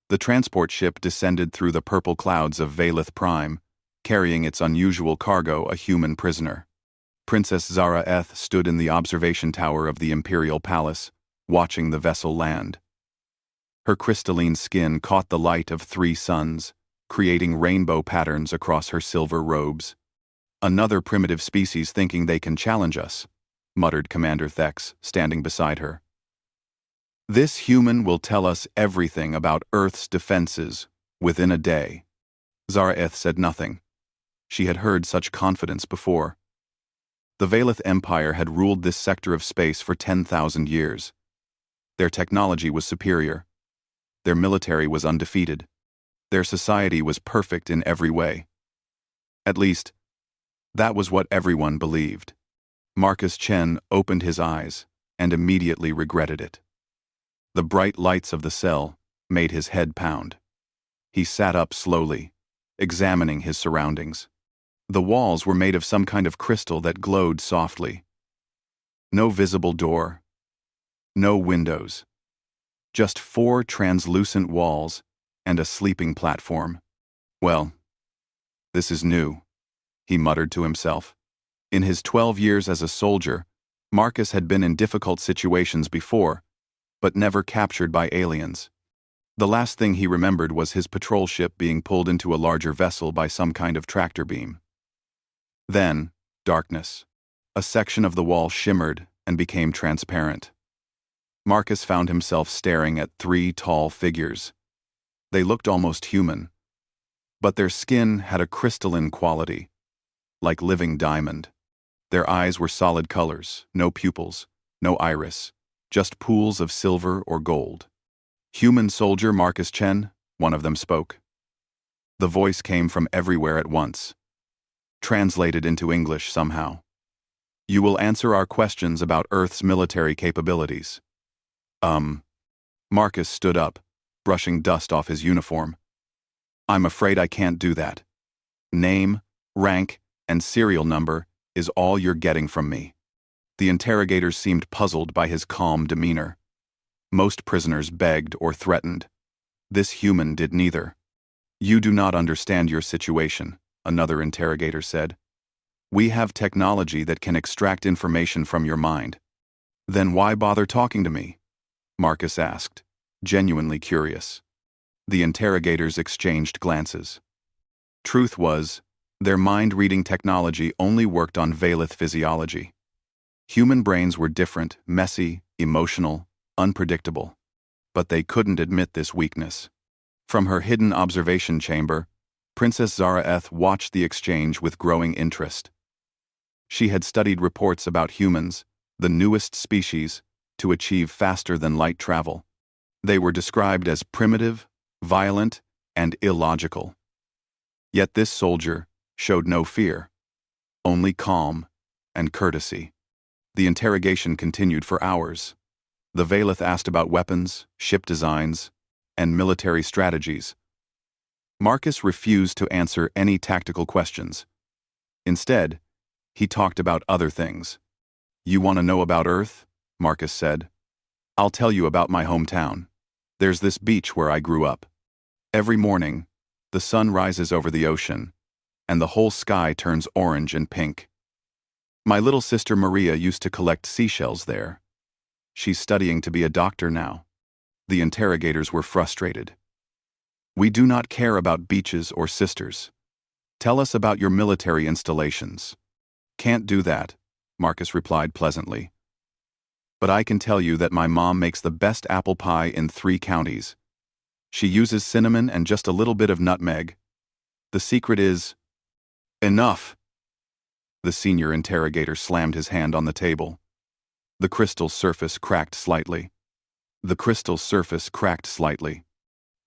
The transport ship descended through the purple clouds of Valith Prime, carrying its unusual cargo, a human prisoner. Princess Zara Eth stood in the observation tower of the Imperial Palace, watching the vessel land. Her crystalline skin caught the light of 3 suns, creating rainbow patterns across her silver robes. "Another primitive species thinking they can challenge us," muttered Commander Thex, standing beside her. "This human will tell us everything about Earth's defenses within a day." Zara Eth said nothing. She had heard such confidence before. The Valith Empire had ruled this sector of space for 10,000 years. Their technology was superior. Their military was undefeated. Their society was perfect in every way. At least, that was what everyone believed. Marcus Chen opened his eyes and immediately regretted it. The bright lights of the cell made his head pound. He sat up slowly, examining his surroundings. The walls were made of some kind of crystal that glowed softly. No visible door. No windows. Just 4 translucent walls and a sleeping platform. "Well, this is new," he muttered to himself. In his 12 years as a soldier, Marcus had been in difficult situations before, but never captured by aliens. The last thing he remembered was his patrol ship being pulled into a larger vessel by some kind of tractor beam. Then, darkness. A section of the wall shimmered and became transparent. Marcus found himself staring at 3 tall figures. They looked almost human, but their skin had a crystalline quality, like living diamond. Their eyes were solid colors, no pupils, no iris, just pools of silver or gold. "Human soldier Marcus Chen," one of them spoke. The voice came from everywhere at once, translated into English somehow. "You will answer our questions about Earth's military capabilities." Marcus stood up, brushing dust off his uniform. "I'm afraid I can't do that. Name, rank, and serial number is all you're getting from me." The interrogators seemed puzzled by his calm demeanor. Most prisoners begged or threatened. This human did neither. "You do not understand your situation," another interrogator said. "We have technology that can extract information from your mind." "Then why bother talking to me?" Marcus asked, genuinely curious. The interrogators exchanged glances. Truth was, their mind-reading technology only worked on Valith physiology. Human brains were different, messy, emotional, unpredictable. But they couldn't admit this weakness. From her hidden observation chamber, Princess Zara Eth watched the exchange with growing interest. She had studied reports about humans, the newest species, to achieve faster-than-light travel. They were described as primitive, violent, and illogical. Yet this soldier showed no fear, only calm and courtesy. The interrogation continued for hours. The Valith asked about weapons, ship designs, and military strategies. Marcus refused to answer any tactical questions. Instead, he talked about other things. "You want to know about Earth?" Marcus said. "I'll tell you about my hometown. There's this beach where I grew up. Every morning, the sun rises over the ocean, and the whole sky turns orange and pink. My little sister Maria used to collect seashells there. She's studying to be a doctor now." The interrogators were frustrated. "We do not care about beaches or sisters. Tell us about your military installations." "Can't do that," Marcus replied pleasantly. "But I can tell you that my mom makes the best apple pie in 3 counties. She uses cinnamon and just a little bit of nutmeg. The secret is..." "Enough!" The senior interrogator slammed his hand on the table. The crystal surface cracked slightly.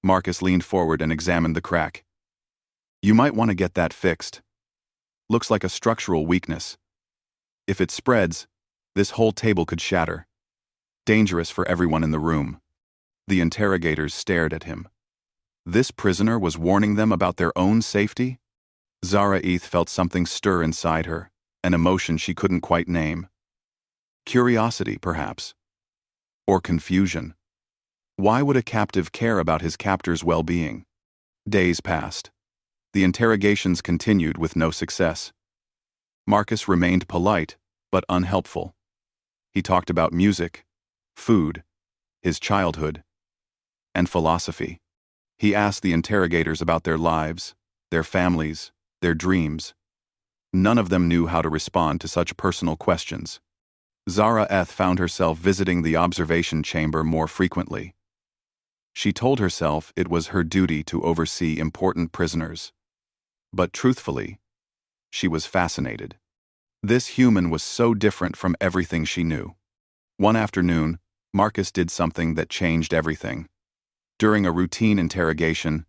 Marcus leaned forward and examined the crack. "You might want to get that fixed. Looks like a structural weakness. If it spreads, this whole table could shatter. Dangerous for everyone in the room." The interrogators stared at him. This prisoner was warning them about their own safety? Zara Eth felt something stir inside her, an emotion she couldn't quite name. Curiosity, perhaps. Or confusion. Why would a captive care about his captor's well-being? Days passed. The interrogations continued with no success. Marcus remained polite, but unhelpful. He talked about music, food, his childhood, and philosophy. He asked the interrogators about their lives, their families, their dreams. None of them knew how to respond to such personal questions. Zara found herself visiting the observation chamber more frequently. She told herself it was her duty to oversee important prisoners. But truthfully, she was fascinated. This human was so different from everything she knew. One afternoon, Marcus did something that changed everything. During a routine interrogation,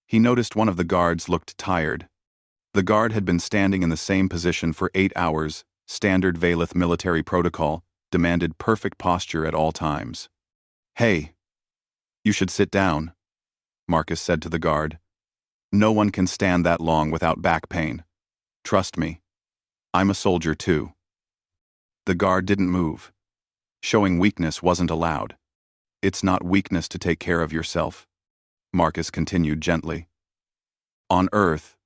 he noticed one of the guards looked tired. The guard had been standing in the same position for 8 hours. Standard Valeth military protocol demanded perfect posture at all times. "Hey, you should sit down," Marcus said to the guard. "No one can stand that long without back pain. Trust me. I'm a soldier too." The guard didn't move. Showing weakness wasn't allowed. "It's not weakness to take care of yourself," Marcus continued gently. "On Earth,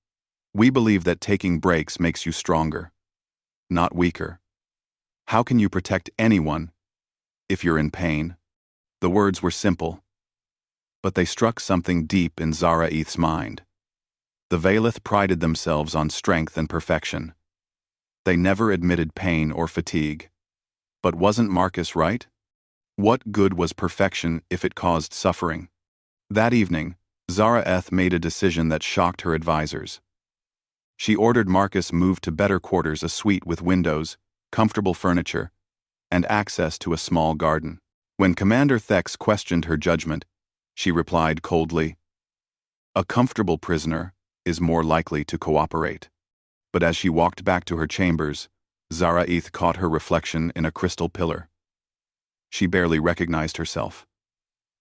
we believe that taking breaks makes you stronger, not weaker. How can you protect anyone if you're in pain?" The words were simple, but they struck something deep in Zaraeth's mind. The Valeth prided themselves on strength and perfection. They never admitted pain or fatigue. But wasn't Marcus right? What good was perfection if it caused suffering? That evening, Zaraeth made a decision that shocked her advisors. She ordered Marcus moved to better quarters, a suite with windows, comfortable furniture, and access to a small garden. When Commander Thex questioned her judgment, she replied coldly, "A comfortable prisoner is more likely to cooperate." But as she walked back to her chambers, Zaraeth caught her reflection in a crystal pillar. She barely recognized herself.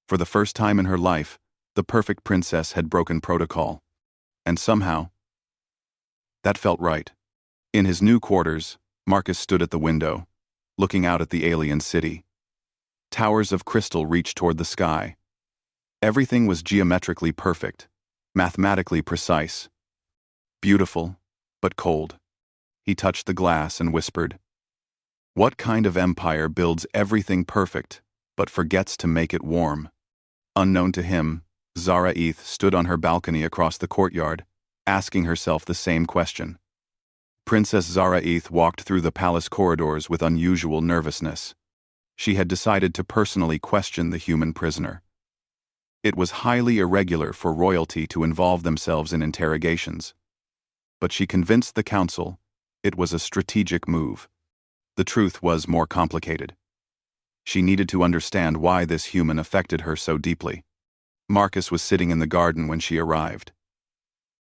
For the first time in her life, the perfect princess had broken protocol. And somehow, that felt right. In his new quarters, Marcus stood at the window, looking out at the alien city. Towers of crystal reached toward the sky. Everything was geometrically perfect, mathematically precise. Beautiful, but cold. He touched the glass and whispered, "What kind of empire builds everything perfect, but forgets to make it warm?" Unknown to him, Zaraeth stood on her balcony across the courtyard, asking herself the same question. Princess Zaraeth walked through the palace corridors with unusual nervousness. She had decided to personally question the human prisoner. It was highly irregular for royalty to involve themselves in interrogations. But she convinced the council it was a strategic move. The truth was more complicated. She needed to understand why this human affected her so deeply. Marcus was sitting in the garden when she arrived.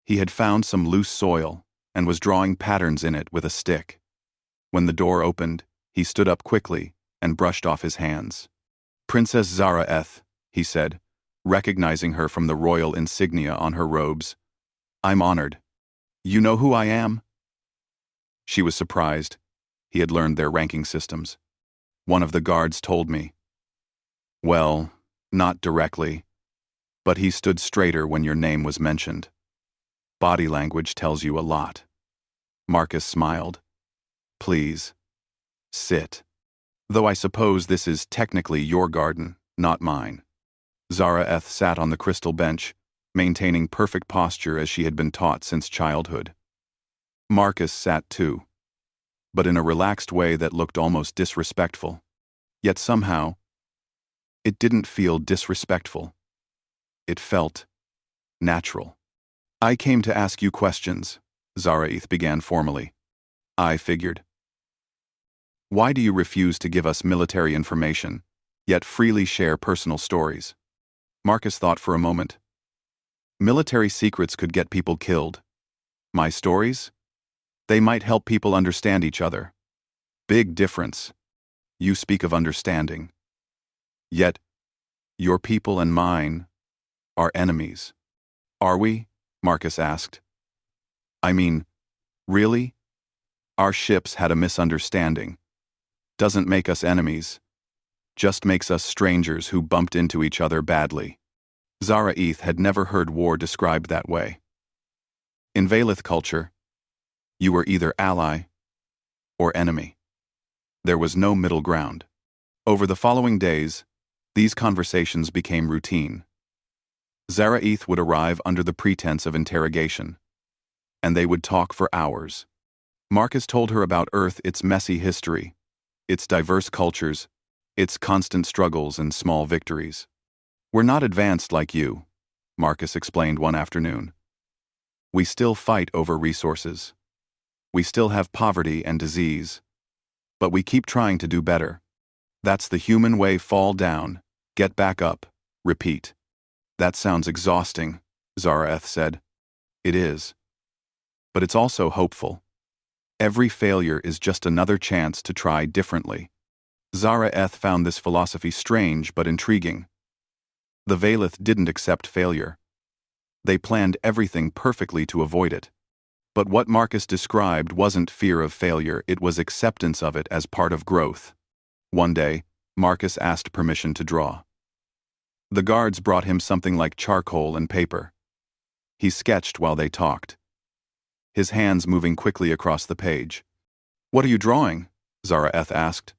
He had found some loose soil and was drawing patterns in it with a stick. When the door opened, he stood up quickly and brushed off his hands. "Princess Zaraeth," he said, recognizing her from the royal insignia on her robes. "I'm honored. You know who I am?" She was surprised. He had learned their ranking systems. "One of the guards told me." "Well, not directly, but he stood straighter when your name was mentioned. Body language tells you a lot." Marcus smiled. "Please, sit. Though I suppose this is technically your garden, not mine." Zaraeth sat on the crystal bench, maintaining perfect posture as she had been taught since childhood. Marcus sat too, but in a relaxed way that looked almost disrespectful. Yet somehow, it didn't feel disrespectful. It felt natural. "I came to ask you questions," Zaraeth began formally. "I figured. Why do you refuse to give us military information, yet freely share personal stories?" Marcus thought for a moment. "Military secrets could get people killed. My stories? They might help people understand each other. Big difference. You speak of understanding. Yet, your people and mine are enemies." "Are we?" Marcus asked. "I mean, really? Our ships had a misunderstanding. Doesn't make us enemies. just makes us strangers who bumped into each other badly. Zara-Eth had never heard war described that way. In Valeth culture, you were either ally or enemy. There was no middle ground. Over the following days, these conversations became routine. Zara-Eth would arrive under the pretense of interrogation, and they would talk for hours. Marcus told her about Earth, its messy history, its diverse cultures, its constant struggles and small victories. "We're not advanced like you," Marcus explained one afternoon. "We still fight over resources. We still have poverty and disease. But we keep trying to do better. That's the human way: fall down, get back up, repeat." "That sounds exhausting," Zara-Eth said. "It is. But it's also hopeful. Every failure is just another chance to try differently." Zara-Eth found this philosophy strange but intriguing. The Valeth didn't accept failure. They planned everything perfectly to avoid it. But what Marcus described wasn't fear of failure, it was acceptance of it as part of growth. One day, Marcus asked permission to draw. The guards brought him something like charcoal and paper. He sketched while they talked, his hands moving quickly across the page. "What are you drawing?" Zara-Eth asked.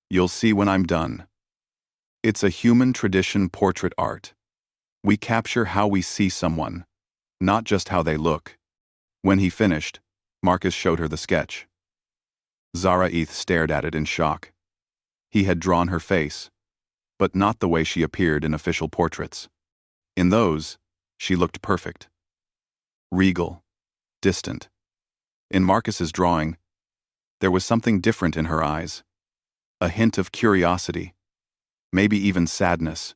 "You'll see when I'm done. It's a human tradition portrait art. We capture how we see someone, not just how they look." When he finished, Marcus showed her the sketch. Zara-Eth stared at it in shock. He had drawn her face, but not the way she appeared in official portraits. In those, she looked perfect. Regal, distant. In Marcus's drawing, there was something different in her eyes. A hint of curiosity, maybe even sadness.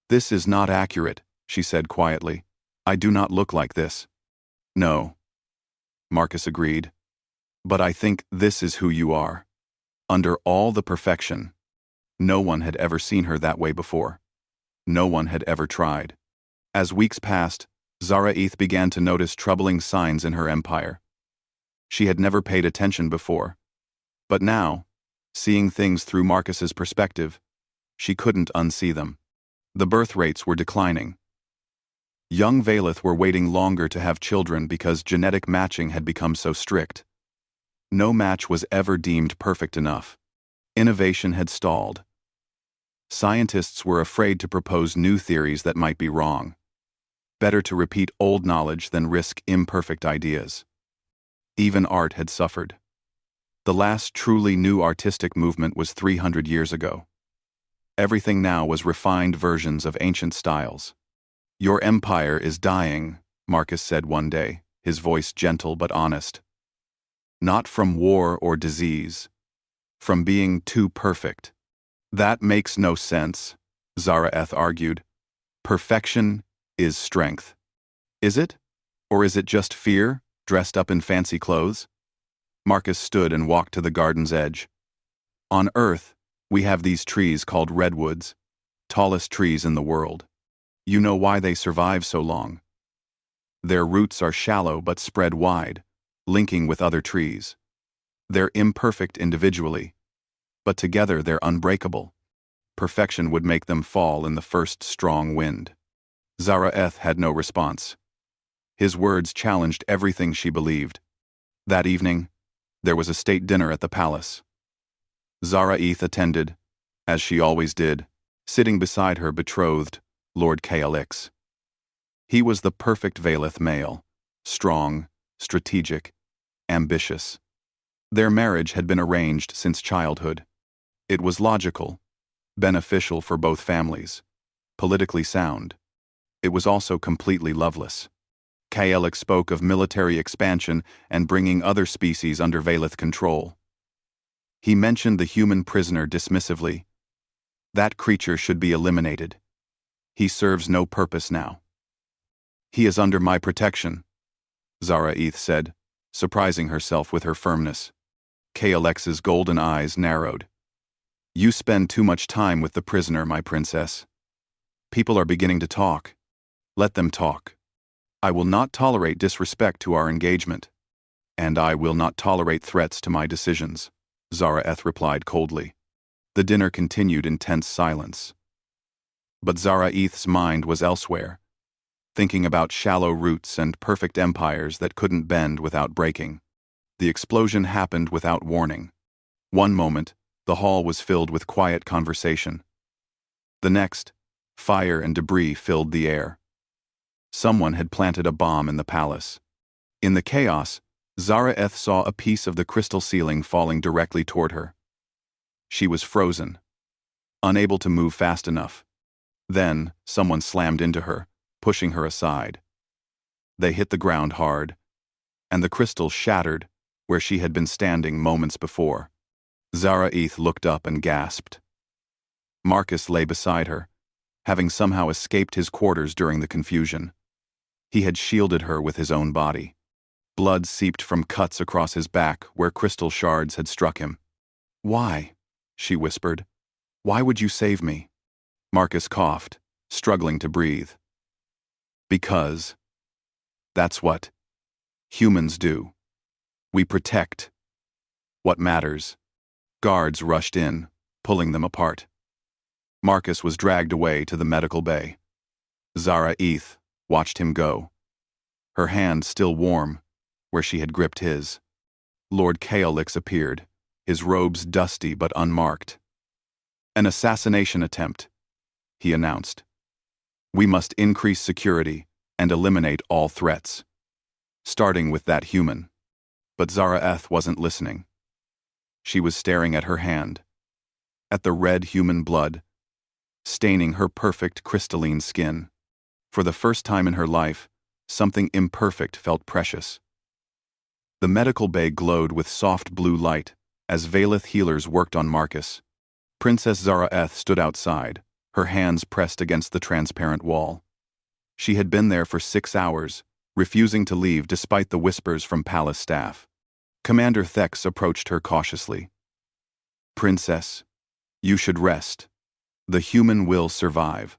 "This is not accurate," she said quietly. "I do not look like this." "No," Marcus agreed. "But I think this is who you are. Under all the perfection. No one had ever seen her that way before. No one had ever tried." As weeks passed, Zara-Eth began to notice troubling signs in her empire. She had never paid attention before. But now, seeing things through Marcus's perspective, she couldn't unsee them. The birth rates were declining. Young Valeth were waiting longer to have children because genetic matching had become so strict. No match was ever deemed perfect enough. Innovation had stalled. Scientists were afraid to propose new theories that might be wrong. Better to repeat old knowledge than risk imperfect ideas. Even art had suffered. The last truly new artistic movement was 300 years ago. Everything now was refined versions of ancient styles. "Your empire is dying," Marcus said one day, his voice gentle but honest. "Not from war or disease. From being too perfect." "That makes no sense," Zara-Eth argued. "Perfection is strength." "Is it? Or is it just fear, dressed up in fancy clothes?" Marcus stood and walked to the garden's edge. "On Earth, we have these trees called redwoods, tallest trees in the world. You know why they survive so long? Their roots are shallow but spread wide, linking with other trees. They're imperfect individually, but together they're unbreakable. Perfection would make them fall in the first strong wind." Zara-Eth had no response. His words challenged everything she believed. That evening, there was a state dinner at the palace. Zara-Eth attended, as she always did, sitting beside her betrothed, Lord Kaelix. He was the perfect Valeth male, strong, strategic, ambitious. Their marriage had been arranged since childhood. It was logical, beneficial for both families, politically sound. It was also completely loveless. Kaelix spoke of military expansion and bringing other species under Valeth control. He mentioned the human prisoner dismissively. "That creature should be eliminated. He serves no purpose now." "He is under my protection," Zara-Eth said, surprising herself with her firmness. Kaelix's golden eyes narrowed. "You spend too much time with the prisoner, my princess. People are beginning to talk. Let them talk. I will not tolerate disrespect to our engagement. And I will not tolerate threats to my decisions," Zara-Eth replied coldly. The dinner continued in tense silence. But Zara-Eth's mind was elsewhere, thinking about shallow roots and perfect empires that couldn't bend without breaking. The explosion happened without warning. One moment, the hall was filled with quiet conversation. The next, fire and debris filled the air. Someone had planted a bomb in the palace. In the chaos, Zara-Eth saw a piece of the crystal ceiling falling directly toward her. She was frozen, unable to move fast enough. Then, someone slammed into her, pushing her aside. They hit the ground hard, and the crystal shattered where she had been standing moments before. Zara-Eth looked up and gasped. Marcus lay beside her, having somehow escaped his quarters during the confusion. He had shielded her with his own body. Blood seeped from cuts across his back where crystal shards had struck him. "Why?" she whispered. "Why would you save me?" Marcus coughed, struggling to breathe. "Because that's what humans do. We protect what matters." Guards rushed in, pulling them apart. Marcus was dragged away to the medical bay. Zara-Eth watched him go, her hand still warm where she had gripped his. Lord Kaolix appeared, his robes dusty but unmarked. "An assassination attempt," he announced. "We must increase security and eliminate all threats, starting with that human." But Zara-Eth wasn't listening. She was staring at her hand, at the red human blood, staining her perfect crystalline skin. For the first time in her life, something imperfect felt precious. The medical bay glowed with soft blue light as Valeth healers worked on Marcus. Princess Zara-Eth stood outside, her hands pressed against the transparent wall. She had been there for 6 hours, refusing to leave despite the whispers from palace staff. Commander Thex approached her cautiously. "Princess, you should rest. The human will survive.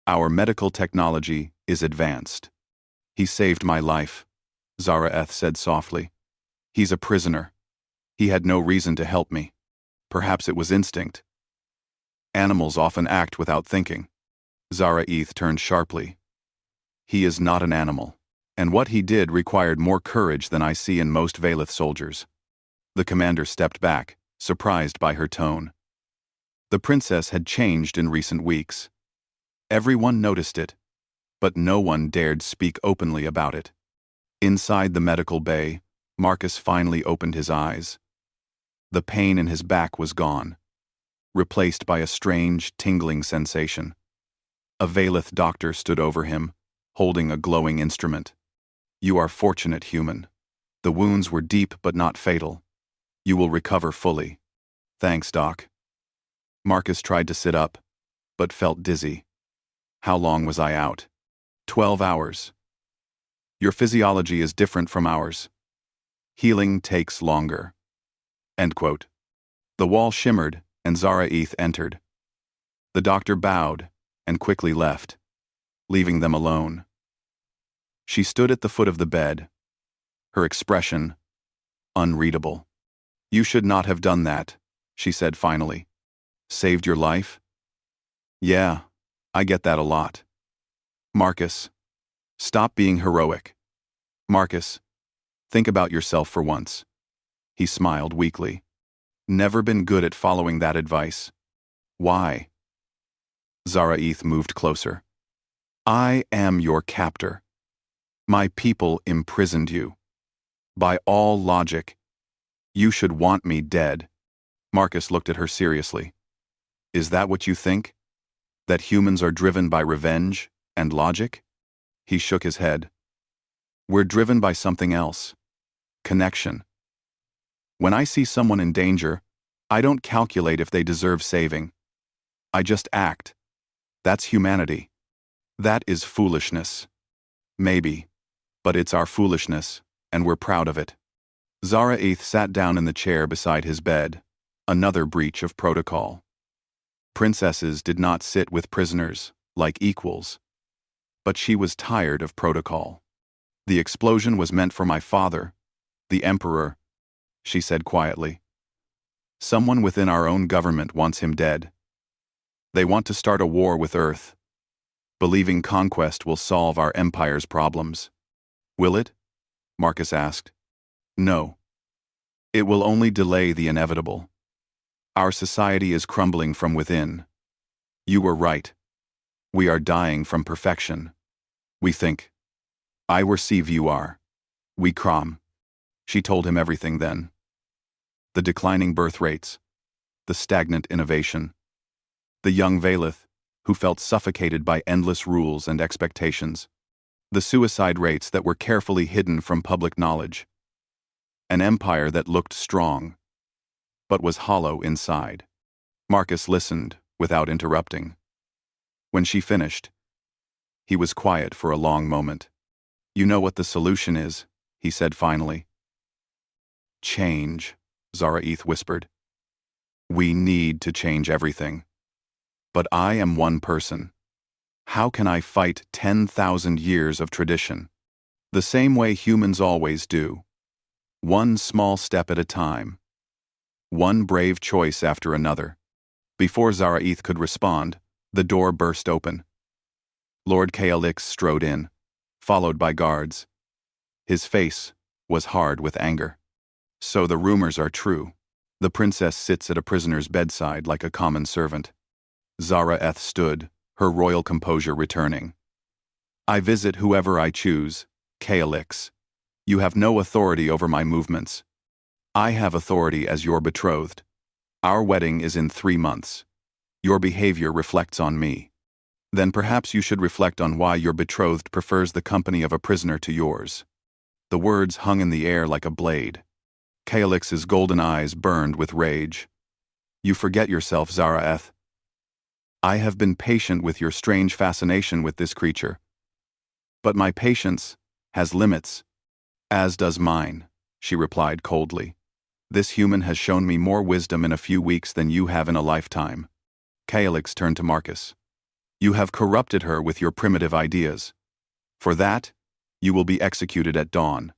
Our medical technology is advanced." "He saved my life," Zara-Eth said softly. "He's a prisoner. He had no reason to help me. Perhaps it was instinct. Animals often act without thinking." Zara-Eth turned sharply. "He is not an animal, and what he did required more courage than I see in most Valeth soldiers." The commander stepped back, surprised by her tone. The princess had changed in recent weeks. Everyone noticed it, but no one dared speak openly about it. Inside the medical bay, Marcus finally opened his eyes. The pain in his back was gone, replaced by a strange, tingling sensation. A Valeth doctor stood over him, holding a glowing instrument. "You are fortunate, human. The wounds were deep but not fatal. You will recover fully." "Thanks, Doc." Marcus tried to sit up, but felt dizzy. "How long was I out?" 12 hours. "Your physiology is different from ours. Healing takes longer." End quote. The wall shimmered, and Zara-Eth entered. The doctor bowed and quickly left, leaving them alone. She stood at the foot of the bed, her expression unreadable. "You should not have done that," she said finally. "Saved your life?" "Yeah, I get that a lot." "Marcus, stop being heroic. Marcus, think about yourself for once." He smiled weakly. "Never been good at following that advice." "Why?" Zara-Eth moved closer. "I am your captor. My people imprisoned you. By all logic, you should want me dead." Marcus looked at her seriously. "Is that what you think? That humans are driven by revenge and logic?" He shook his head. "We're driven by something else. Connection. When I see someone in danger, I don't calculate if they deserve saving. I just act. That's humanity. That is foolishness. Maybe, but it's our foolishness, and we're proud of it." Zara-Eth sat down in the chair beside his bed, another breach of protocol. Princesses did not sit with prisoners like equals. But she was tired of protocol. "The explosion was meant for my father, the Emperor," she said quietly. Someone within our own government wants him dead. They want to start a war with Earth, believing conquest will solve our empire's problems. Will it? Marcus asked. No. It will only delay the inevitable. Our society is crumbling from within. You were right. We are dying from perfection. We think. I receive you are. We crom. She told him everything then. The declining birth rates. The stagnant innovation. The young Valeth, who felt suffocated by endless rules and expectations. The suicide rates that were carefully hidden from public knowledge. An empire that looked strong, but was hollow inside. Marcus listened without interrupting. When she finished, he was quiet for a long moment. You know what the solution is, he said finally. Change, Zaraeth whispered. We need to change everything. But I am one person. How can I fight 10,000 years of tradition? The same way humans always do. One small step at a time. One brave choice after another. Before Zaraeth could respond, the door burst open. Lord Kaelix strode in, followed by guards. His face was hard with anger. So the rumors are true. The princess sits at a prisoner's bedside like a common servant. Zaraeth stood, her royal composure returning. I visit whoever I choose, Kaelix. You have no authority over my movements. I have authority as your betrothed. Our wedding is in 3 months. Your behavior reflects on me. Then perhaps you should reflect on why your betrothed prefers the company of a prisoner to yours. The words hung in the air like a blade. Kaelix's golden eyes burned with rage. You forget yourself, Zaraeth. I have been patient with your strange fascination with this creature. But my patience has limits. As does mine, she replied coldly. This human has shown me more wisdom in a few weeks than you have in a lifetime. Kaelix turned to Marcus. You have corrupted her with your primitive ideas. For that, you will be executed at dawn.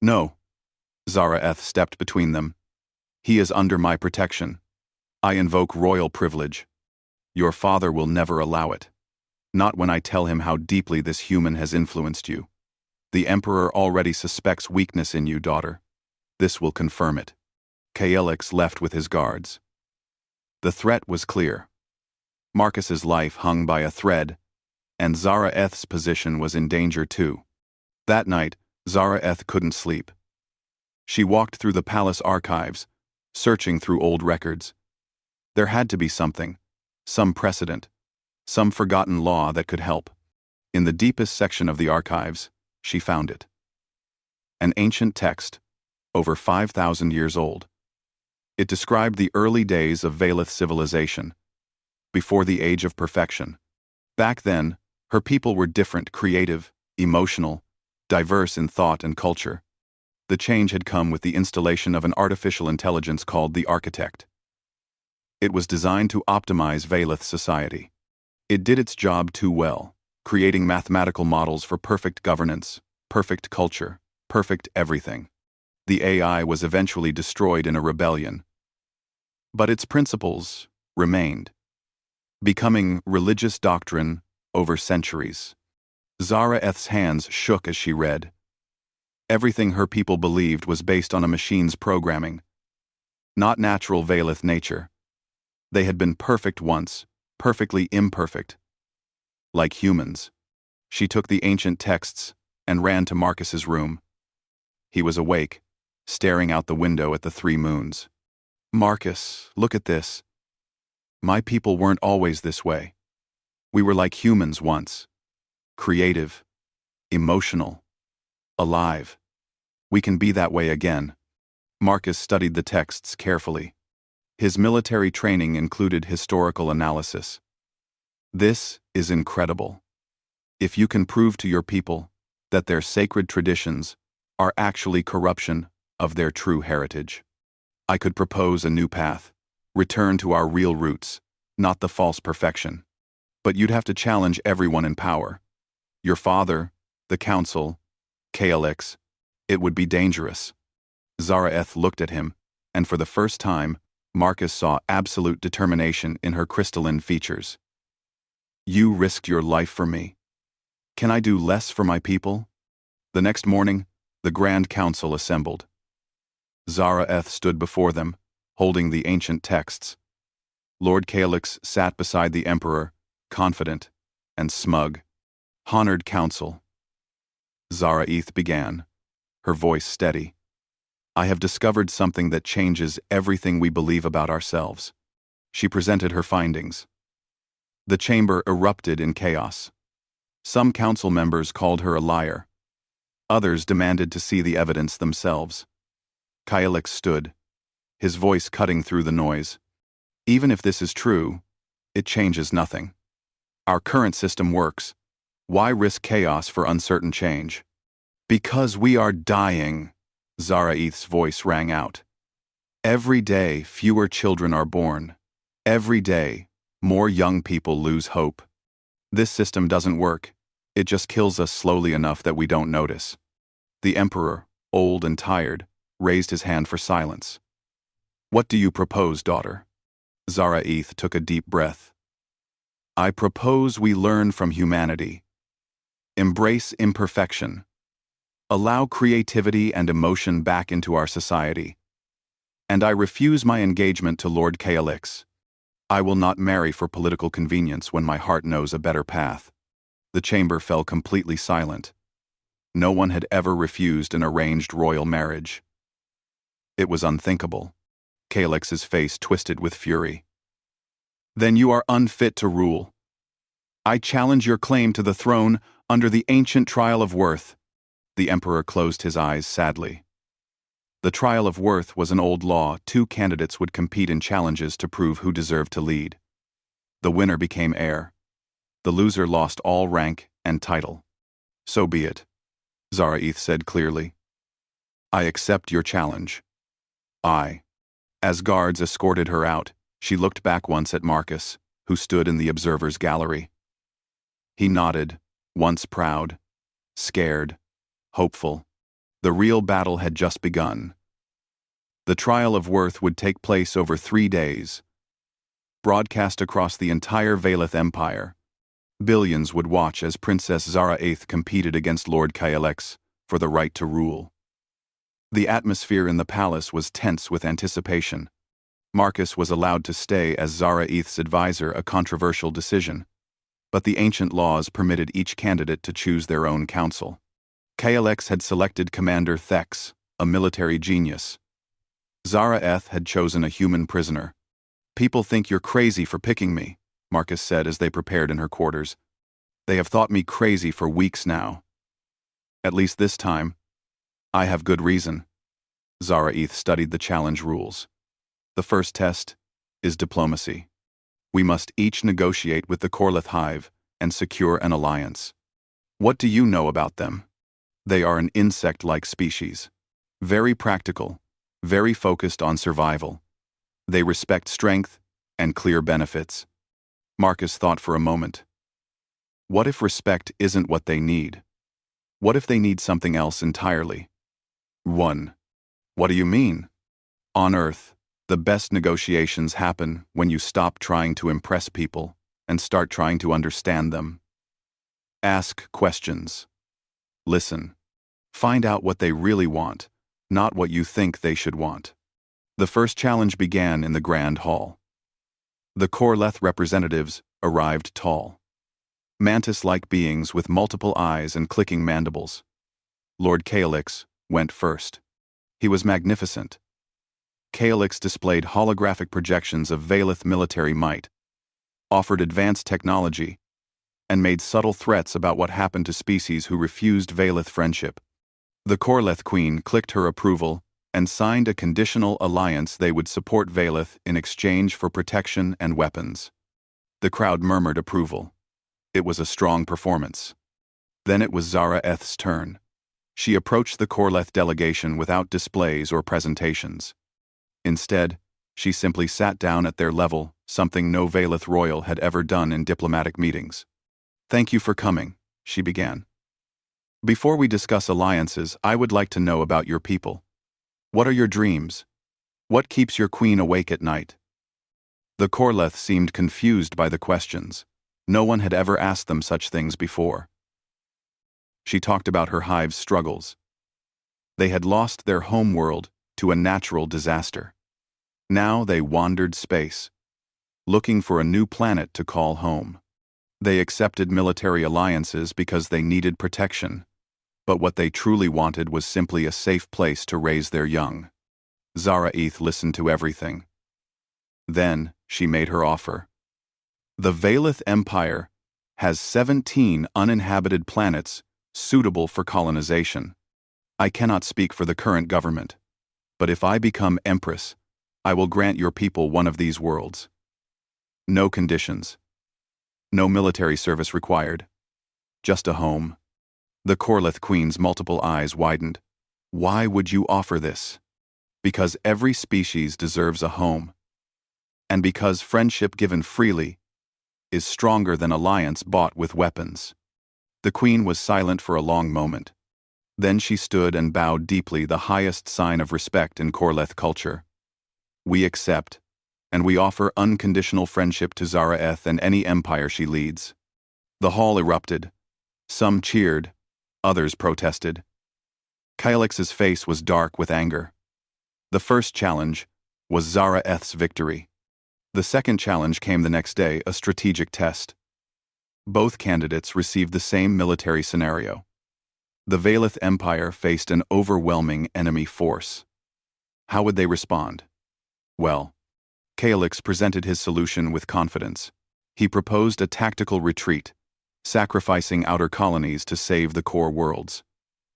No. Zaraeth stepped between them. He is under my protection. I invoke royal privilege. Your father will never allow it. Not when I tell him how deeply this human has influenced you. The Emperor already suspects weakness in you, daughter. This will confirm it. Kaelix left with his guards. The threat was clear. Marcus's life hung by a thread, and Zaraeth's position was in danger too. That night, Zaraeth couldn't sleep. She walked through the palace archives, searching through old records. There had to be something, some precedent, some forgotten law that could help. In the deepest section of the archives, she found it. An ancient text, over 5,000 years old. It described the early days of Valeth civilization, before the age of perfection. Back then, her people were different, creative, emotional, diverse in thought and culture. The change had come with the installation of an artificial intelligence called the Architect. It was designed to optimize Valeth society. It did its job too well, creating mathematical models for perfect governance, perfect culture, perfect everything. The AI was eventually destroyed in a rebellion. But its principles remained, becoming religious doctrine over centuries. Zaraeth's hands shook as she read. Everything her people believed was based on a machine's programming, not natural Valeth nature. They had been perfect once, perfectly imperfect. Like humans. She took the ancient texts and ran to Marcus's room. He was awake, staring out the window at the 3 moons. Marcus, look at this. My people weren't always this way. We were like humans once. Creative, emotional, alive. We can be that way again. Marcus studied the texts carefully. His military training included historical analysis. This is incredible. If you can prove to your people that their sacred traditions are actually corruption of their true heritage, I could propose a new path, return to our real roots, not the false perfection. But you'd have to challenge everyone in power. Your father, the council, Kaelix. It would be dangerous. Zaraeth looked at him, and for the first time, Marcus saw absolute determination in her crystalline features. You risked your life for me. Can I do less for my people? The next morning, the Grand Council assembled. Zara stood before them, holding the ancient texts. Lord Caelix sat beside the Emperor, confident and smug. Honored Council. Zara began, her voice steady. I have discovered something that changes everything we believe about ourselves. She presented her findings. The chamber erupted in chaos. Some council members called her a liar. Others demanded to see the evidence themselves. Caelix stood, his voice cutting through the noise. Even if this is true, it changes nothing. Our current system works. Why risk chaos for uncertain change? Because we are dying, Zaraeth's voice rang out. Every day, fewer children are born. Every day, more young people lose hope. This system doesn't work. It just kills us slowly enough that we don't notice. The Emperor, old and tired, raised his hand for silence. What do you propose, daughter? Zaraeth took a deep breath. I propose we learn from humanity. Embrace imperfection. Allow creativity and emotion back into our society. And I refuse my engagement to Lord Caelix. I will not marry for political convenience when my heart knows a better path. The chamber fell completely silent. No one had ever refused an arranged royal marriage. It was unthinkable. Caelix's face twisted with fury. Then you are unfit to rule. I challenge your claim to the throne under the ancient trial of worth. The Emperor closed his eyes sadly. The trial of worth was an old law. 2 candidates would compete in challenges to prove who deserved to lead. The winner became heir. The loser lost all rank and title. So be it, Zaraeth said clearly. I accept your challenge. As guards escorted her out, she looked back once at Marcus, who stood in the observer's gallery. He nodded, once proud, scared, hopeful. The real battle had just begun. The trial of worth would take place over 3 days. Broadcast across the entire Valeth Empire, billions would watch as Princess Zaraeth competed against Lord Caelix for the right to rule. The atmosphere in the palace was tense with anticipation. Marcus was allowed to stay as Zaraeth's advisor, a controversial decision, but the ancient laws permitted each candidate to choose their own council. Caelix had selected Commander Thex, a military genius. Zaraeth had chosen a human prisoner. People think you're crazy for picking me, Marcus said as they prepared in her quarters. They have thought me crazy for weeks now. At least this time, I have good reason. Zaraeth studied the challenge rules. The first test is diplomacy. We must each negotiate with the Corleth Hive and secure an alliance. What do you know about them? They are an insect-like species. Very practical, very focused on survival. They respect strength and clear benefits. Marcus thought for a moment. What if respect isn't what they need? What if they need something else entirely? 1. What do you mean? On Earth, the best negotiations happen when you stop trying to impress people and start trying to understand them. Ask questions. Listen. Find out what they really want, not what you think they should want. The first challenge began in the Grand Hall. The Corleth representatives arrived tall. Mantis-like beings with multiple eyes and clicking mandibles. Lord Caelix went first. He was magnificent. Caelix displayed holographic projections of Valeth military might, offered advanced technology, and made subtle threats about what happened to species who refused Valeth friendship. The Corleth Queen clicked her approval and signed a conditional alliance. They would support Valeth in exchange for protection and weapons. The crowd murmured approval. It was a strong performance. Then it was Zaraeth's turn. She approached the Corleth delegation without displays or presentations. Instead, she simply sat down at their level, something no Valeth royal had ever done in diplomatic meetings. Thank you for coming, she began. Before we discuss alliances, I would like to know about your people. What are your dreams? What keeps your queen awake at night? The Corleth seemed confused by the questions. No one had ever asked them such things before. She talked about her hive's struggles. They had lost their home world to a natural disaster. Now they wandered space, looking for a new planet to call home. They accepted military alliances because they needed protection, but what they truly wanted was simply a safe place to raise their young. Zara-Eth listened to everything. Then she made her offer. The Valeth Empire has 17 uninhabited planets suitable for colonization. I cannot speak for the current government, but if I become Empress, I will grant your people one of these worlds. No conditions. No military service required. Just a home. The Corleth Queen's multiple eyes widened. Why would you offer this? Because every species deserves a home. And because friendship given freely is stronger than alliance bought with weapons. The Queen was silent for a long moment. Then she stood and bowed deeply, the highest sign of respect in Corleth culture. We accept, and we offer unconditional friendship to Zara-Eth and any empire she leads. The hall erupted. Some cheered, others protested. Caelix's face was dark with anger. The first challenge was Zara-Eth's victory. The second challenge came the next day, a strategic test. Both candidates received the same military scenario. The Valeth Empire faced an overwhelming enemy force. How would they respond? Well, Caelix presented his solution with confidence. He proposed a tactical retreat, sacrificing outer colonies to save the core worlds.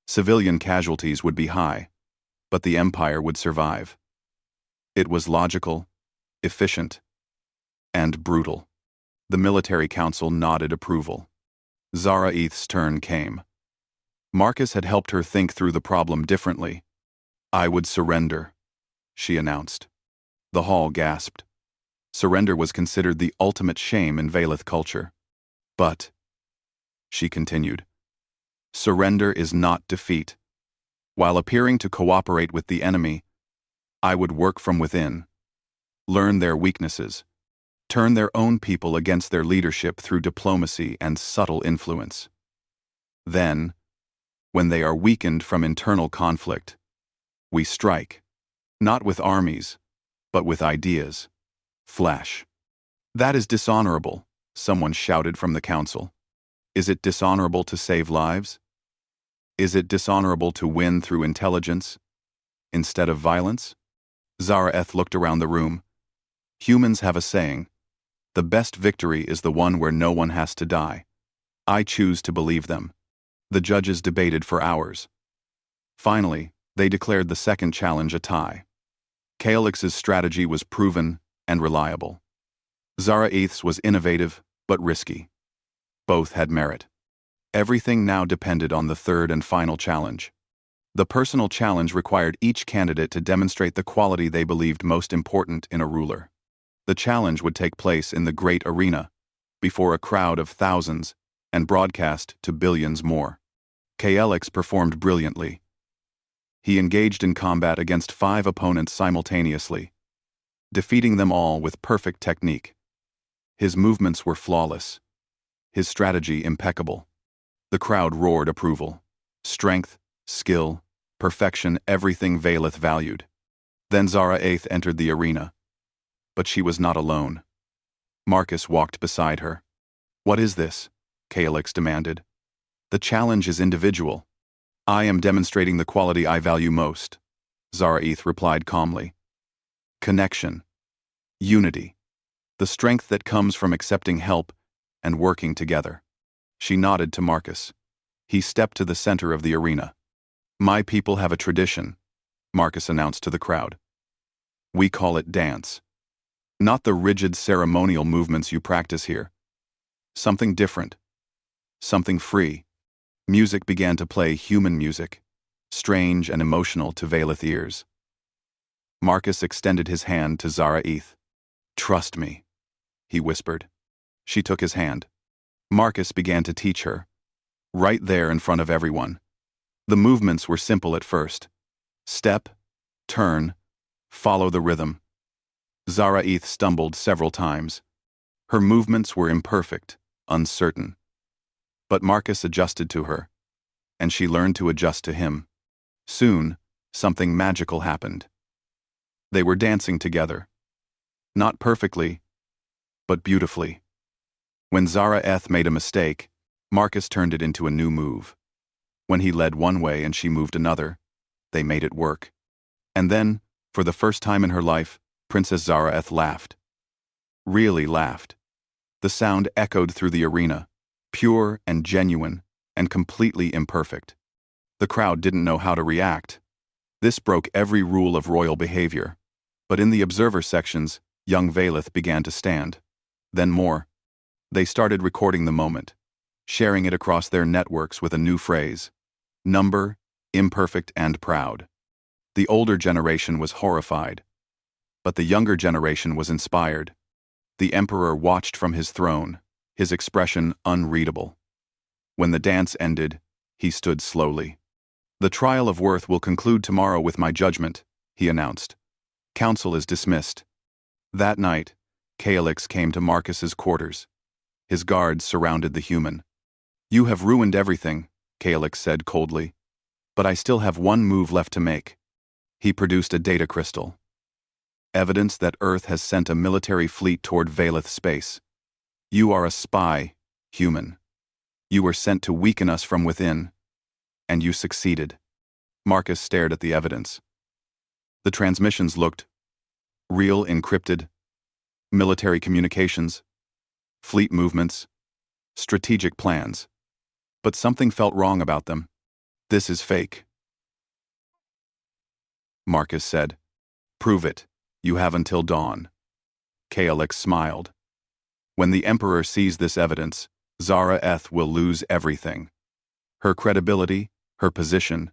Civilian casualties would be high, but the Empire would survive. It was logical, efficient, and brutal. The military council nodded approval. Zara-Eth's turn came. Marcus had helped her think through the problem differently. I would surrender, she announced. The hall gasped. Surrender was considered the ultimate shame in Valeth culture. But, she continued, surrender is not defeat. While appearing to cooperate with the enemy, I would work from within, learn their weaknesses, turn their own people against their leadership through diplomacy and subtle influence. Then, when they are weakened from internal conflict, we strike, not with armies, but with ideas. Flash. That is dishonorable, someone shouted from the council. Is it dishonorable to save lives? Is it dishonorable to win through intelligence instead of violence? Zara-Eth looked around the room. Humans have a saying, the best victory is the one where no one has to die. I choose to believe them. The judges debated for hours. Finally, they declared the second challenge a tie. Caelix's strategy was proven and reliable. Zara-Eth's was innovative but risky. Both had merit. Everything now depended on the third and final challenge. The personal challenge required each candidate to demonstrate the quality they believed most important in a ruler. The challenge would take place in the great arena, before a crowd of thousands, and broadcast to billions more. Caelix performed brilliantly. He engaged in combat against 5 opponents simultaneously, defeating them all with perfect technique. His movements were flawless, his strategy impeccable. The crowd roared approval. Strength, skill, perfection, everything Valeth valued. Then Zara-Eth entered the arena. But she was not alone. Marcus walked beside her. What is this? Caelix demanded. The challenge is individual. I am demonstrating the quality I value most, Zara-Eth replied calmly. Connection. Unity. The strength that comes from accepting help and working together. She nodded to Marcus. He stepped to the center of the arena. My people have a tradition, Marcus announced to the crowd. We call it dance. Not the rigid ceremonial movements you practice here. Something different. Something free. Music began to play, human music, strange and emotional to Valeth ears. Marcus extended his hand to Zara-Eth. Trust me, he whispered. She took his hand. Marcus began to teach her, right there in front of everyone. The movements were simple at first. Step, turn, Follow the rhythm. Zara-Eth stumbled several times. Her movements were imperfect, uncertain. But Marcus adjusted to her, and she learned to adjust to him. Soon, something magical happened. They were dancing together. Not perfectly, but beautifully. When Zara-Eth made a mistake, Marcus turned it into a new move. When he led one way and she moved another, they made it work. And then, for the first time in her life, Princess Zara-Eth laughed. Really laughed. The sound echoed through the arena, pure and genuine, and completely imperfect. The crowd didn't know how to react. This broke every rule of royal behavior. But in the observer sections, young Valeth began to stand. Then more. They started recording the moment, sharing it across their networks with a new phrase: number, imperfect, and proud. The older generation was horrified, but the younger generation was inspired. The emperor watched from his throne, his expression unreadable. When the dance ended, he stood slowly. "The trial of worth will conclude tomorrow with my judgment," he announced. "Council is dismissed." That night, Caelix came to Marcus's quarters. His guards surrounded the human. "You have ruined everything," Caelix said coldly. "But I still have one move left to make." He produced a data crystal. Evidence that Earth has sent a military fleet toward Valeth space. "You are a spy, human. You were sent to weaken us from within. And you succeeded." Marcus stared at the evidence. The transmissions looked real, encrypted, military communications, fleet movements, strategic plans. But something felt wrong about them. "This is fake," Marcus said. "Prove it. You have until dawn." Caelix smiled. "When the Emperor sees this evidence, Zara-Eth will lose everything. Her credibility, her position."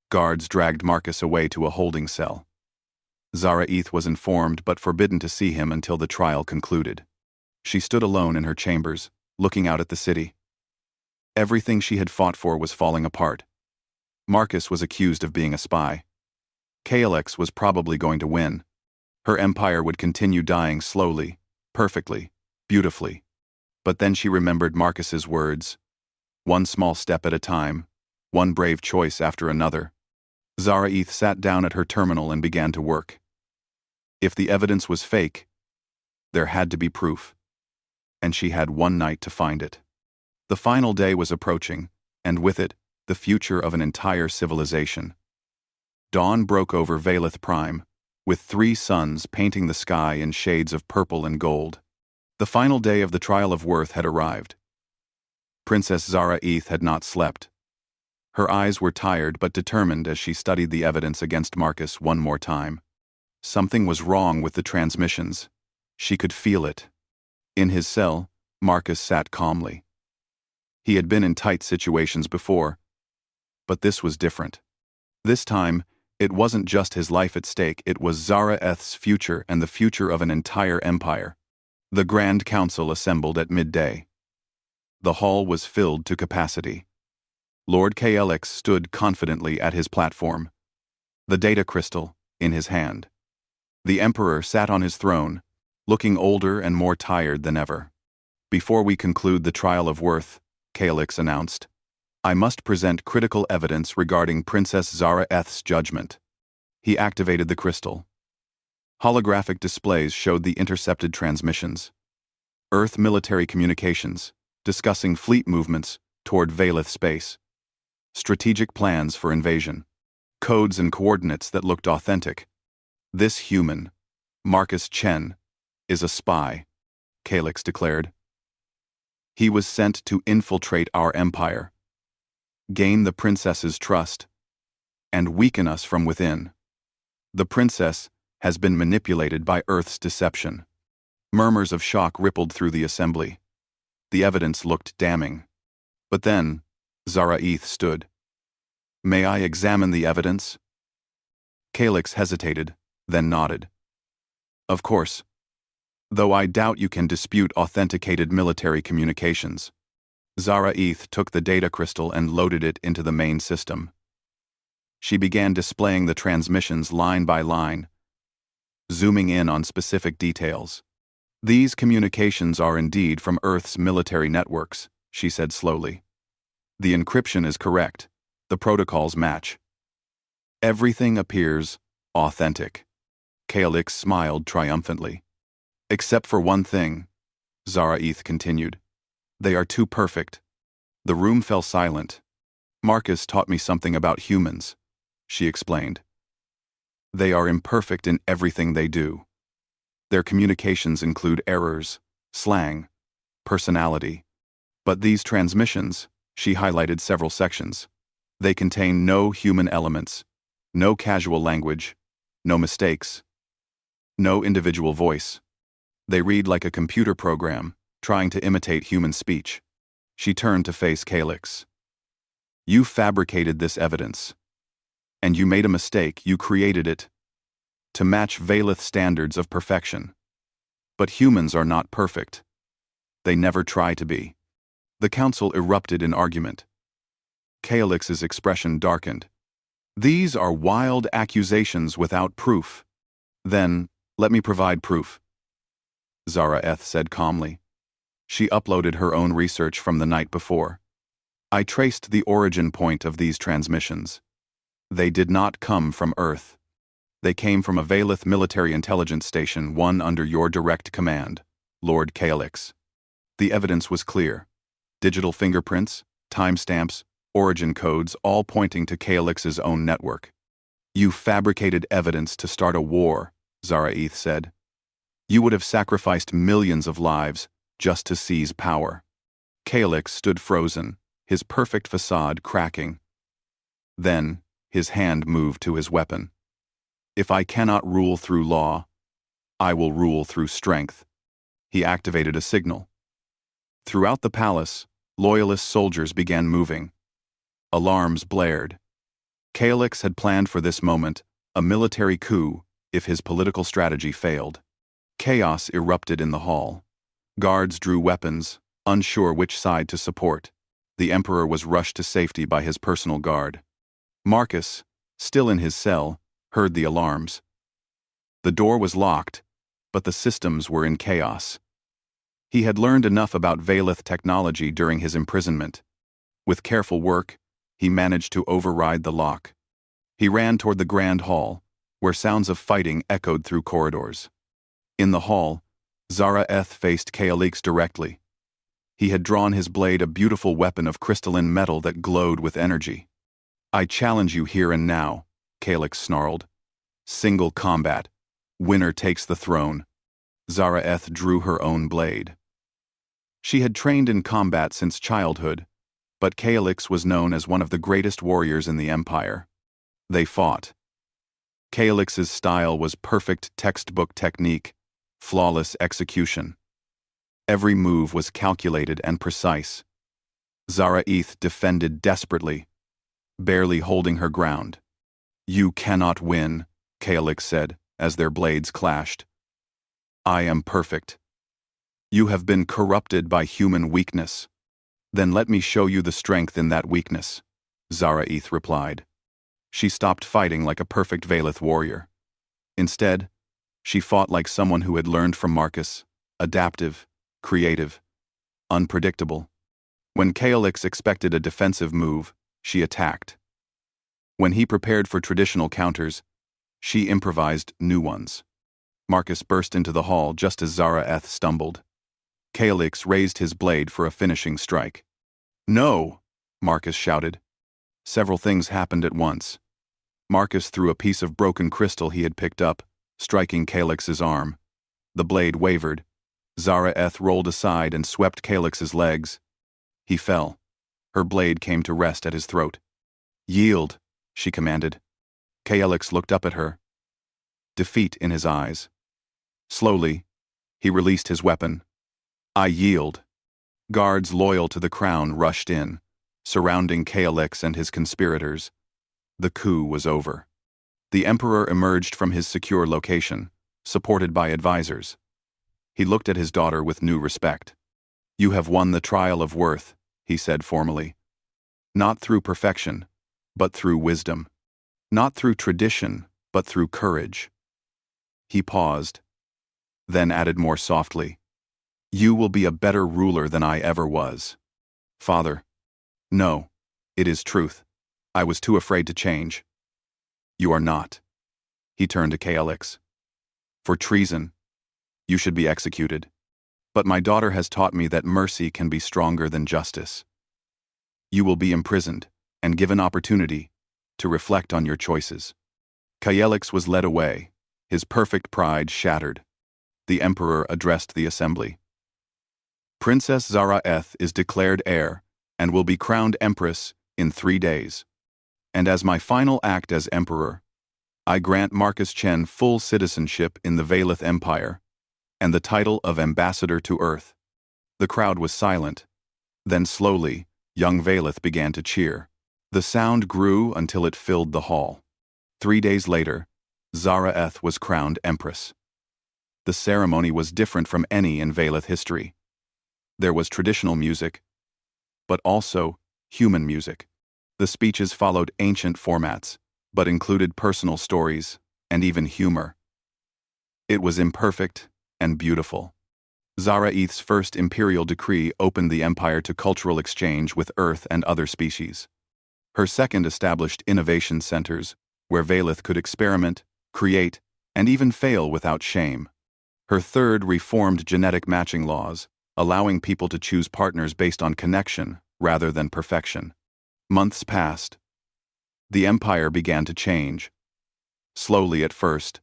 Guards dragged Marcus away to a holding cell. Zara-Eth was informed but forbidden to see him until the trial concluded. She stood alone in her chambers, looking out at the city. Everything she had fought for was falling apart. Marcus was accused of being a spy. Caelix was probably going to win. Her empire would continue dying slowly, perfectly, beautifully. But then she remembered Marcus's words: "One small step at a time, one brave choice after another." Zara-Eth sat down at her terminal and began to work. If the evidence was fake, there had to be proof. And she had one night to find it. The final day was approaching, and with it, the future of an entire civilization. Dawn broke over Valeth Prime, with 3 suns painting the sky in shades of purple and gold. The final day of the trial of worth had arrived. Princess Zara-Eth had not slept. Her eyes were tired but determined as she studied the evidence against Marcus one more time. Something was wrong with the transmissions. She could feel it. In his cell, Marcus sat calmly. He had been in tight situations before, but this was different. This time, it wasn't just his life at stake, it was Zara-Eth's future and the future of an entire empire. The Grand Council assembled at midday. The hall was filled to capacity. Lord Caelix stood confidently at his platform, the data crystal in his hand. The Emperor sat on his throne, looking older and more tired than ever. "Before we conclude the trial of worth," Caelix announced, "I must present critical evidence regarding Princess Zara-Eth's judgment." He activated the crystal. Holographic displays showed the intercepted transmissions. Earth military communications, discussing fleet movements toward Valeth space. Strategic plans for invasion. Codes and coordinates that looked authentic. "This human, Marcus Chen, is a spy," Caelix declared. "He was sent to infiltrate our empire, gain the princess's trust, and weaken us from within. The princess has been manipulated by Earth's deception." Murmurs of shock rippled through the assembly. The evidence looked damning. But then, Zara-Eth stood. "May I examine the evidence?" Caelix hesitated, then nodded. "Of course. Though I doubt you can dispute authenticated military communications." Zara-Eth took the data crystal and loaded it into the main system. She began displaying the transmissions line by line, zooming in on specific details. These communications are indeed from Earth's military networks, she said slowly. The encryption is correct. The protocols match. Everything appears authentic. Caelix smiled triumphantly. Except for one thing, Zara-Eth continued. They are too perfect. The room fell silent. Marcus taught me something about humans, she explained. They are imperfect in everything they do. Their communications include errors, slang, personality. But these transmissions, she highlighted several sections. They contain no human elements, no casual language, no mistakes, no individual voice. They read like a computer program, trying to imitate human speech. She turned to face Caelix. You fabricated this evidence. And you made a mistake, you created it to match Valeth standards of perfection. But humans are not perfect. They never try to be. The council erupted in argument. Caelix's expression darkened. These are wild accusations without proof. Then, let me provide proof, Zara-Eth said calmly. She uploaded her own research from the night before. I traced the origin point of these transmissions. They did not come from Earth. They came from a Valeth military intelligence station, one under your direct command, Lord Caelix. The evidence was clear. Digital fingerprints, timestamps, origin codes, all pointing to Caelix's own network. You fabricated evidence to start a war, Zara-Eth said. You would have sacrificed millions of lives just to seize power. Caelix stood frozen, his perfect facade cracking. Then, his hand moved to his weapon. If I cannot rule through law, I will rule through strength. He activated a signal. Throughout the palace, loyalist soldiers began moving. Alarms blared. Caelix had planned for this moment, a military coup, if his political strategy failed. Chaos erupted in the hall. Guards drew weapons, unsure which side to support. The Emperor was rushed to safety by his personal guard. Marcus, still in his cell, heard the alarms. The door was locked, but the systems were in chaos. He had learned enough about Valeth technology during his imprisonment. With careful work, he managed to override the lock. He ran toward the grand hall, where sounds of fighting echoed through corridors. In the hall, Zara-Eth faced Caelix directly. He had drawn his blade, a beautiful weapon of crystalline metal that glowed with energy. I challenge you here and now, Caelix snarled. Single combat. Winner takes the throne. Zara-Eth drew her own blade. She had trained in combat since childhood, but Caelix was known as one of the greatest warriors in the Empire. They fought. Caelix's style was perfect textbook technique, flawless execution. Every move was calculated and precise. Zara-Eth defended desperately, barely holding her ground. You cannot win, Caelix said, as their blades clashed. I am perfect. You have been corrupted by human weakness. Then let me show you the strength in that weakness, Zara-Eth replied. She stopped fighting like a perfect Valeth warrior. Instead, she fought like someone who had learned from Marcus, adaptive, creative, unpredictable. When Caelix expected a defensive move, she attacked. When he prepared for traditional counters, she improvised new ones. Marcus burst into the hall just as Zara-Eth stumbled. Caelix raised his blade for a finishing strike. No, Marcus shouted. Several things happened at once. Marcus threw a piece of broken crystal he had picked up, striking Caelix's arm. The blade wavered. Zara-Eth rolled aside and swept Caelix's legs. He fell. Her blade came to rest at his throat. Yield, she commanded. Caelix looked up at her, defeat in his eyes. Slowly, he released his weapon. I yield. Guards loyal to the crown rushed in, surrounding Caelix and his conspirators. The coup was over. The Emperor emerged from his secure location, supported by advisors. He looked at his daughter with new respect. You have won the trial of worth, he said formally. Not through perfection, but through wisdom. Not through tradition, but through courage. He paused, then added more softly, "You will be a better ruler than I ever was." "Father, no, it is truth. I was too afraid to change." "You are not." He turned to Caelix. "For treason, you should be executed. But my daughter has taught me that mercy can be stronger than justice. You will be imprisoned and given opportunity to reflect on your choices." Caelix was led away, his perfect pride shattered. The emperor addressed the assembly. "Princess Zara-Eth is declared heir and will be crowned empress in 3 days. And as my final act as emperor, I grant Marcus Chen full citizenship in the Valeth Empire and the title of ambassador to Earth." The crowd was silent. Then slowly, young Valeth began to cheer. The sound grew until it filled the hall. 3 days later, Zara-Eth was crowned empress. The ceremony was different from any in Valeth history. There was traditional music, but also human music. The speeches followed ancient formats, but included personal stories and even humor. It was imperfect and beautiful. Zara-Eth's first imperial decree opened the empire to cultural exchange with Earth and other species. Her second established innovation centers, where Valeth could experiment, create, and even fail without shame. Her third reformed genetic matching laws, allowing people to choose partners based on connection rather than perfection. Months passed. The empire began to change. Slowly at first,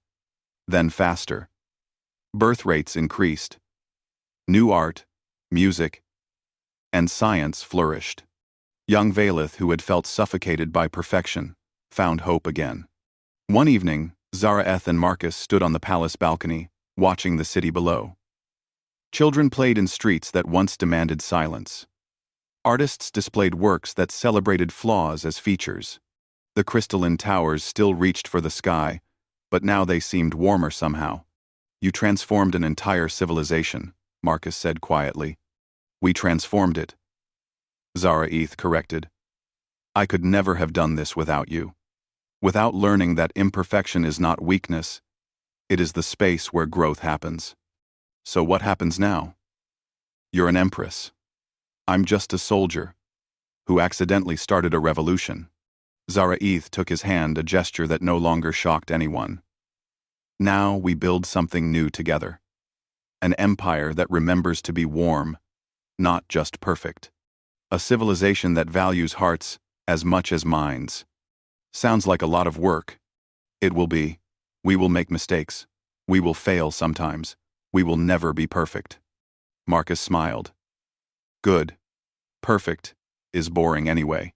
then faster. Birth rates increased. New art, music, and science flourished. Young Valeth, who had felt suffocated by perfection, found hope again. One evening, Zara-Eth and Marcus stood on the palace balcony, watching the city below. Children played in streets that once demanded silence. Artists displayed works that celebrated flaws as features. The crystalline towers still reached for the sky, but now they seemed warmer somehow. "You transformed an entire civilization," Marcus said quietly. "We transformed it," Zara-Eth corrected. "I could never have done this without you. Without learning that imperfection is not weakness, it is the space where growth happens." "So what happens now?" "You're an empress. I'm just a soldier who accidentally started a revolution." Zara-Eth took his hand, a gesture that no longer shocked anyone. "Now we build something new together. An empire that remembers to be warm, not just perfect. A civilization that values hearts as much as minds." "Sounds like a lot of work." "It will be. We will make mistakes. We will fail sometimes. We will never be perfect." Marcus smiled. "Good. Perfect is boring anyway."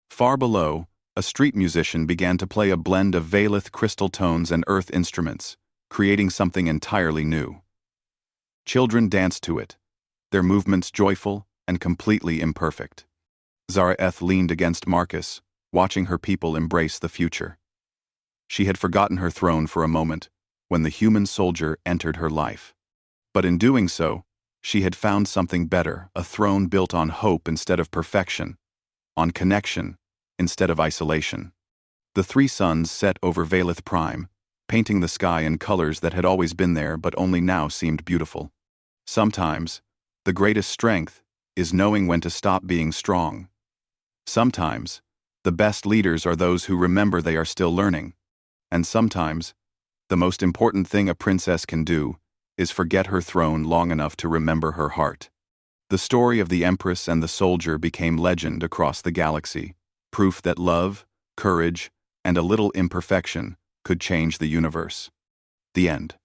Far below, a street musician began to play a blend of Valeth crystal tones and earth instruments, creating something entirely new. Children danced to it, their movements joyful and completely imperfect. Zara-Eth leaned against Marcus, watching her people embrace the future. She had forgotten her throne for a moment when the human soldier entered her life. But in doing so, she had found something better, a throne built on hope instead of perfection, on connection instead of isolation. The 3 suns set over Valeth Prime, painting the sky in colors that had always been there but only now seemed beautiful. Sometimes, the greatest strength is knowing when to stop being strong. Sometimes, the best leaders are those who remember they are still learning. And sometimes, the most important thing a princess can do is forget her throne long enough to remember her heart. The story of the Empress and the soldier became legend across the galaxy, proof that love, courage, and a little imperfection could change the universe. The end.